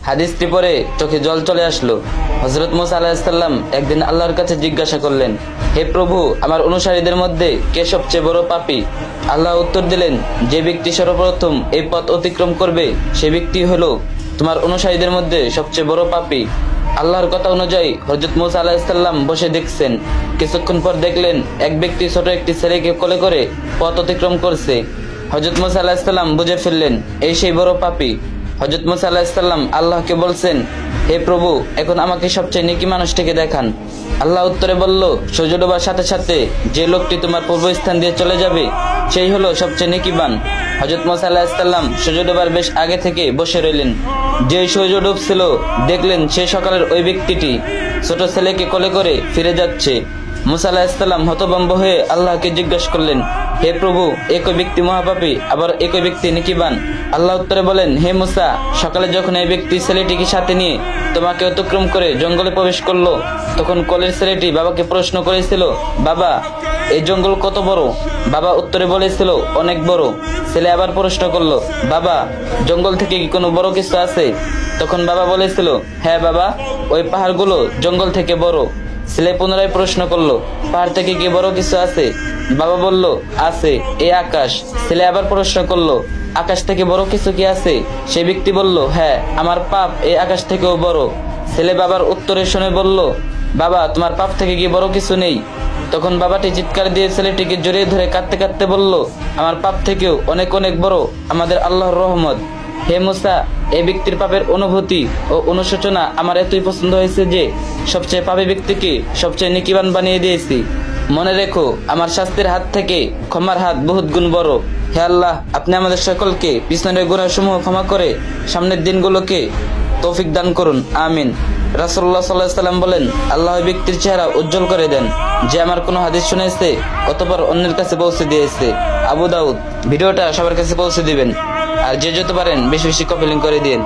হাদিসটি পড়ে চোখে জল চলে আসলো। হযরত মুসা আলাইহিস সালাম একদিন আল্লাহর কাছে জিজ্ঞাসা করলেন, হে প্রভু, আমার অনুসারীদের মধ্যে কে সবচেয়ে বড় পাপী? আল্লাহ উত্তর দিলেন, যে ব্যক্তি সর্বপ্রথম এই পথ অতিক্রম করবে সে ব্যক্তি হলো তোমার অনুসারীদের মধ্যে সবচেয়ে বড় পাপী। আল্লাহর কথা অনুযায়ী হযরত মুসা আলাইহিস সালাম বসে দেখছেন। কিছুক্ষণ পর দেখলেন এক ব্যক্তি ছোট একটি ছেলেকে কোলে করে পথ অতিক্রম করছে। হযরত মুসা আলাইহিস সালাম বুঝে ফেললেন এই সেই বড় পাপী। হযরত মুসা আলাইহিস সালাম আল্লাহকে বলছেন, হে প্রভু, এখন আমাকে সবচেয়ে নেকি মানুষটিকে দেখান। আল্লাহ উত্তরে বলল, সূর্য ডোবার সাথে সাথে যে লোকটি তোমার পূর্বস্থান দিয়ে চলে যাবে সেই হলো সবচেয়ে নেকিবান। হযরত মুসা আলাইহিস সালাম সূর্য ডোবার বেশ আগে থেকে বসে রইলেন। যে সূর্য ডুবছিল দেখলেন সে সকালের ওই ব্যক্তিটি ছোট ছেলেকে কোলে করে ফিরে যাচ্ছে। মুসা আলাইহিস সালাম হতভম্ব হয়ে আল্লাহকে জিজ্ঞাসা করলেন, হে প্রভু, একই ব্যক্তি মহাপাপী আবার একই ব্যক্তি নেকিবান। আল্লাহ উত্তরে বলেন, হে মুসা, সকালে যখন এই ব্যক্তি ছেলেটিকে সাথে নিয়ে তোমাকে অতিক্রম করে জঙ্গলে প্রবেশ করলো তখন কোলের ছেলেটি বাবাকে প্রশ্ন করেছিল, বাবা, এই জঙ্গল কত বড়? বাবা উত্তরে বলেছিল, অনেক বড়। ছেলে আবার প্রশ্ন করলো, বাবা, জঙ্গল থেকে কি কোনো বড় কিছু আছে? তখন বাবা বলেছিল, হ্যাঁ বাবা, ওই পাহাড়গুলো জঙ্গল থেকে বড়। ছেলে পুনরায় প্রশ্ন করলো, পাহাড় থেকে কি বড় কিছু আছে? বাবা বলল, আছে, এই আকাশ। ছেলে আবার প্রশ্ন করলো, আকাশ থেকে বড় কিছু কি আছে? সে ব্যক্তি বলল, হ্যাঁ, আমার পাপ এই আকাশ থেকেও বড়। ছেলে বাবার উত্তরে শুনে বলল, বাবা, তোমার পাপ থেকে কি বড় কিছু নেই? তখন বাবাটি চিৎকার দিয়ে ছেলেটিকে জড়িয়ে ধরে কাঁদতে কাঁদতে বলল, আমার পাপ থেকেও অনেক অনেক বড় আমাদের আল্লাহর রহমত। হে মুসা, এই ব্যক্তির পাপের অনুভূতি ও অনুশোচনা আমার এতই পছন্দ হয়েছে যে সবচেয়ে পাপী ব্যক্তিকে সবচেয়ে নেকিবান বানিয়ে দিয়েছি। মনে রেখো, আমার শাস্তির হাত থেকে ক্ষমার হাত বহুত গুণ বড়। হে আল্লাহ, আপনি আমাদের সকলকে পিছনের গুনাহসমূহ ক্ষমা করে সামনের দিনগুলোকে তৌফিক দান করুন, আমিন। রাসূলুল্লাহ সাল্লাল্লাহু আলাইহি ওয়াসাল্লাম বলেন, আল্লাহ ওই ব্যক্তির চেহারা উজ্জ্বল করে দেন যে আমার কোনো হাদিস শুনেছে অতঃপর অন্যের কাছে পৌঁছে দিয়েছে। আবু দাউদ। ভিডিওটা সবার কাছে পৌঁছে দিবেন, আর যে যত পারেন বেশি বেশি কপি লিংক করে দিন।